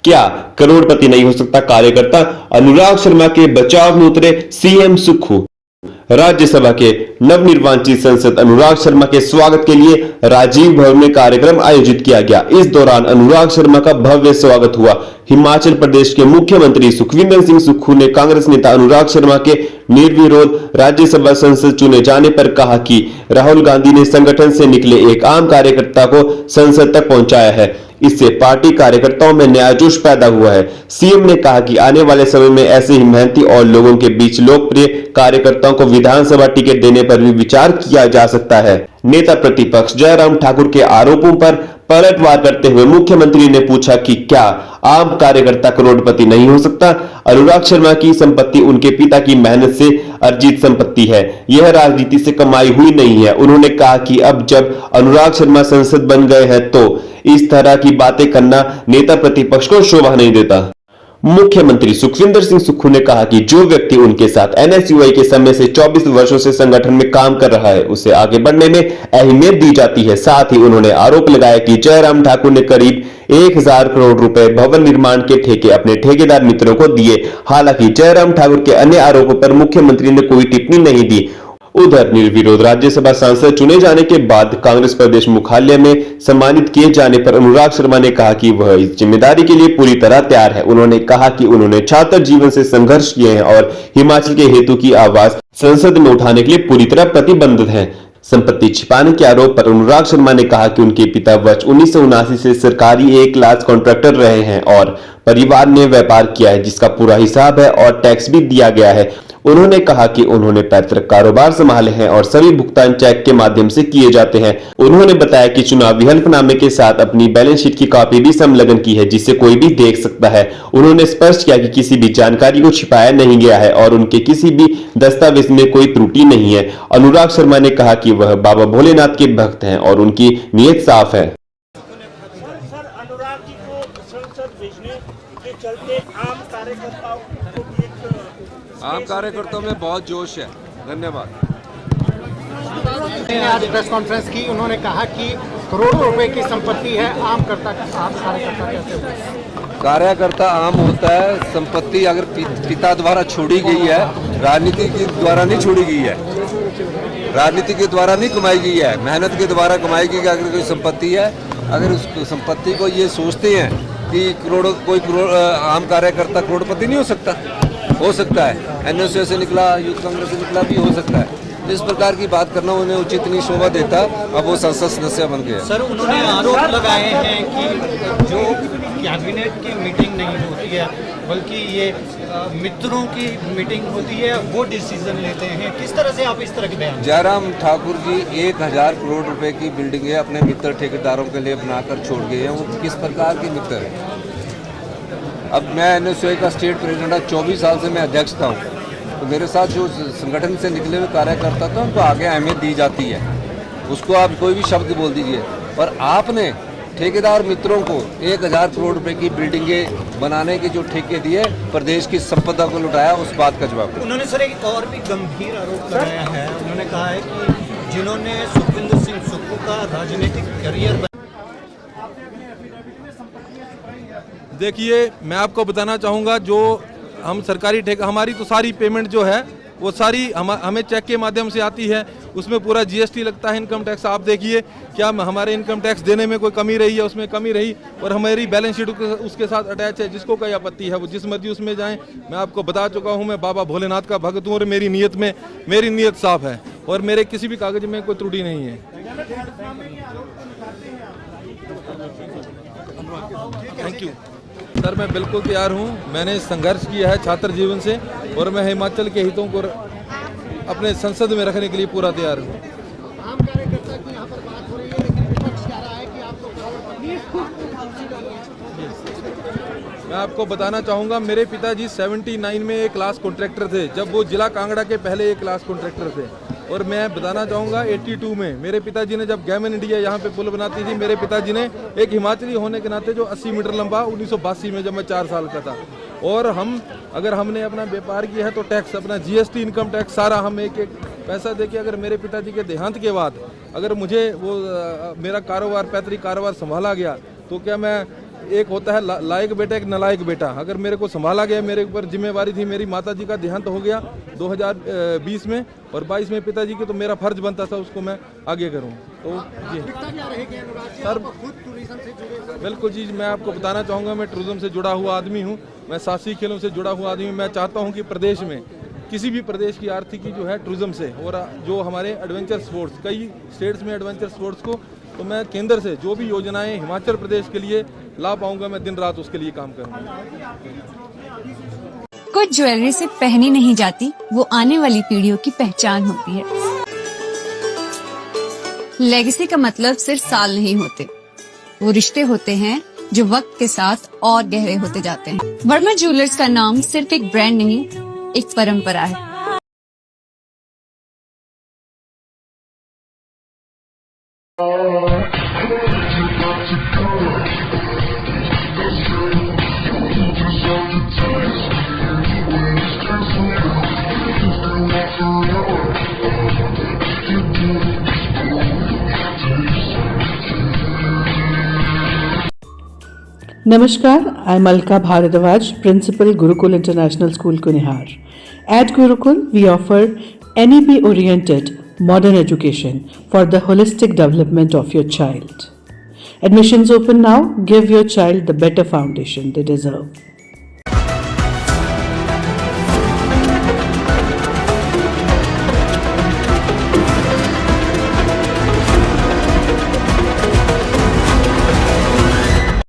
क्या करोड़पति नहीं हो सकता कार्यकर्ता? अनुराग शर्मा के बचाव में उतरे सीएम सुक्खू। राज्यसभा के नवनिर्वाचित सांसद अनुराग शर्मा के स्वागत के लिए राजीव भवन में कार्यक्रम आयोजित किया गया। इस दौरान अनुराग शर्मा का भव्य स्वागत हुआ। हिमाचल प्रदेश के मुख्यमंत्री सुखविंदर सिंह सुक्खू ने कांग्रेस नेता अनुराग शर्मा के निर्विरोध राज्यसभा सांसद चुने जाने पर कहा कि राहुल गांधी ने संगठन से निकले एक आम कार्यकर्ता को संसद तक पहुंचाया है। इससे पार्टी कार्यकर्ताओं में नया जोश पैदा हुआ है। सीएम ने कहा कि आने वाले समय में ऐसे ही मेहनती और लोगों के बीच लोकप्रिय कार्यकर्ताओं को विधानसभा टिकट देने पर भी विचार किया जा सकता है। नेता प्रतिपक्ष जयराम ठाकुर के आरोपों पर पलटवार करते हुए मुख्यमंत्री ने पूछा कि क्या आम कार्यकर्ता करोड़पति नहीं हो सकता? अनुराग शर्मा की संपत्ति उनके पिता की मेहनत से अर्जित संपत्ति है, यह राजनीति से कमाई हुई नहीं है। उन्होंने कहा कि अब जब अनुराग शर्मा संसद बन गए हैं तो इस तरह की बातें करना नेता प्रतिपक्ष को शोभा नहीं देता। मुख्यमंत्री सुखविंदर सिंह सुक्खू ने कहा कि जो व्यक्ति उनके साथ एनएसयूआई के समय से 24 वर्षों से संगठन में काम कर रहा है, उसे आगे बढ़ने में अहमियत दी जाती है। साथ ही उन्होंने आरोप लगाया कि जयराम ठाकुर ने करीब 1000 करोड़ रुपए भवन निर्माण के ठेके अपने ठेकेदार मित्रों को दिए। हालांकि जयराम ठाकुर के अन्य आरोपों पर मुख्यमंत्री ने कोई टिप्पणी नहीं दी। उधर निर्विरोध राज्यसभा सांसद चुने जाने के बाद कांग्रेस प्रदेश मुख्यालय में सम्मानित किए जाने पर अनुराग शर्मा ने कहा कि वह इस जिम्मेदारी के लिए पूरी तरह तैयार है। उन्होंने कहा कि उन्होंने छात्र जीवन से संघर्ष किए हैं और हिमाचल के हेतु की आवाज संसद में उठाने के लिए पूरी तरह प्रतिबद्ध हैं। संपत्ति छिपाने के आरोप पर अनुराग शर्मा ने कहा कि उनके पिता वर्ष 1979 से सरकारी एक क्लास कॉन्ट्रैक्टर रहे हैं और परिवार ने व्यापार किया है जिसका पूरा हिसाब है और टैक्स भी दिया गया है। उन्होंने कहा कि उन्होंने पैतृक कारोबार संभाले हैं और सभी भुगतान चेक के माध्यम से किए जाते हैं। उन्होंने बताया कि चुनावी हल्फनामे के साथ अपनी बैलेंस शीट की कॉपी भी संलग्न की है जिसे कोई भी देख सकता है। उन्होंने स्पष्ट किया कि किसी भी जानकारी को छिपाया नहीं गया है और उनके किसी भी दस्तावेज में कोई त्रुटि नहीं है। अनुराग शर्मा ने कहा कि वह बाबा भोलेनाथ के भक्त हैं और उनकी नीयत साफ है। आम कार्यकर्ताओं में बहुत जोश है। धन्यवाद। आज प्रेस कॉन्फ्रेंस की, उन्होंने कहा कि करोड़ों रुपए की संपत्ति है। आम कार्यकर्ता कैसे होगा? कार्यकर्ता आम होता है, संपत्ति अगर पिता द्वारा छोड़ी गई है, राजनीति के द्वारा नहीं छोड़ी गई है, राजनीति के द्वारा नहीं कमाई गई है, मेहनत के द्वारा कमाई गई। अगर कोई संपत्ति है, अगर उस संपत्ति को ये सोचते हैं कि कोई आम कार्यकर्ता करोड़पति नहीं हो सकता है। एनएसयू से निकला, यूथ कांग्रेस से निकला भी हो सकता है। इस प्रकार की बात करना उन्हें उचित नहीं शोभा देता। अब वो संसद सदस्य बन गए। सर, उन्होंने आरोप लगाए हैं कि जो कैबिनेट की मीटिंग नहीं होती है बल्कि ये मित्रों की मीटिंग होती है, वो डिसीजन लेते हैं। किस तरह से आप इस तरह के बयान? जयराम ठाकुर जी 1000 करोड़ रुपए की बिल्डिंग है अपने मित्र ठेकेदारों के लिए बनाकर छोड़ गए हैं। वो किस प्रकार के मित्र हैं? अब मैं एनएसयूआई का स्टेट प्रेसिडेंट 24 साल से मैं अध्यक्ष था, तो मेरे साथ जो संगठन से निकले हुए कार्यकर्ता थे उनको आगे अहमियत दी जाती है। उसको आप कोई भी शब्द बोल दीजिए, पर आपने ठेकेदार मित्रों को 1000 करोड़ रुपए की बिल्डिंगें बनाने के जो ठेके दिए, प्रदेश की संपदा को लुटाया, उस बात का जवाब। उन्होंने सर एक और भी गंभीर आरोप लगाया है। उन्होंने कहा है कि जिन्होंने सुखविंदर सिंह सुक्खू का राजनीतिक करियर। देखिए, मैं आपको बताना चाहूँगा, जो हम सरकारी ठेका, हमारी तो सारी पेमेंट जो है वो सारी हमें चेक के माध्यम से आती है। उसमें पूरा जीएसटी लगता है, इनकम टैक्स। आप देखिए क्या हमारे इनकम टैक्स देने में कोई कमी रही है? उसमें कमी रही, और हमारी बैलेंस शीट उसके साथ अटैच है। जिसको कोई आपत्ति है वो जिस मर्जी उसमें जाएं। मैं आपको बता चुका हूँ, मैं बाबा भोलेनाथ का भक्त हूँ और मेरी नीयत साफ है और मेरे किसी भी कागज में कोई त्रुटि नहीं है। थैंक यू सर, मैं बिल्कुल तैयार हूँ। मैंने संघर्ष किया है छात्र जीवन से और मैं हिमाचल के हितों को अपने संसद में रखने के लिए पूरा तैयार हूँ। आम कार्यकर्ता की यहाँ पर बात हो रही है, लेकिन विपक्ष कह रहा है कि आपको मैं आपको बताना चाहूँगा, मेरे पिताजी 79 में एक क्लास कॉन्ट्रैक्टर थे, जब वो जिला कांगड़ा के पहले एक क्लास कॉन्ट्रैक्टर थे। और मैं बताना चाहूँगा 82 में मेरे पिताजी ने, जब गैमन इंडिया यहाँ पे पुल बनाती थी, मेरे पिताजी ने एक हिमाचली होने के नाते जो 80 मीटर लंबा 1982 में, जब मैं 4 साल का था। और अगर हमने अपना व्यापार किया है तो टैक्स, अपना जीएसटी, इनकम टैक्स सारा हम एक पैसा देके, अगर मेरे पिताजी के देहांत के बाद अगर मुझे वो मेरा कारोबार, पैतृक कारोबार संभाला गया, तो क्या मैं एक होता है लायक बेटा, एक नालायक बेटा। अगर मेरे को संभाला गया, मेरे ऊपर जिम्मेवारी थी, मेरी माताजी का देहांत हो गया 2020 में और 22 में पिताजी के, तो मेरा फर्ज बनता था उसको मैं आगे करूं। तो जी सर, बिल्कुल जी, मैं आपको बताना चाहूँगा, मैं टूरिज्म से जुड़ा हुआ आदमी हूँ, मैं साहसिक खेलों से जुड़ा हुआ आदमी हूँ। मैं चाहता हूँ कि प्रदेश में, किसी भी प्रदेश की आर्थिकी जो है टूरिज्म से, और जो हमारे एडवेंचर स्पोर्ट्स, कई स्टेट्स में एडवेंचर स्पोर्ट्स को, तो मैं केंद्र से जो भी योजनाएं हिमाचल प्रदेश के लिए ला पाऊंगा, मैं दिन रात उसके लिए काम करूंगा। कुछ ज्वेलरी सिर्फ पहनी नहीं जाती, वो आने वाली पीढ़ियों की पहचान होती है। लेगेसी का मतलब सिर्फ साल नहीं होते, वो रिश्ते होते हैं जो वक्त के साथ और गहरे होते जाते हैं। वर्मा ज्वेलर्स का नाम सिर्फ एक ब्रांड नहीं, एक परंपरा है। Namaskar, I'm Alka Bharadwaj, Principal Gurukul International School, Kunihar. At Gurukul, we offer NEP-oriented modern education for the holistic development of your child. Admissions open now. Give your child the better foundation they deserve.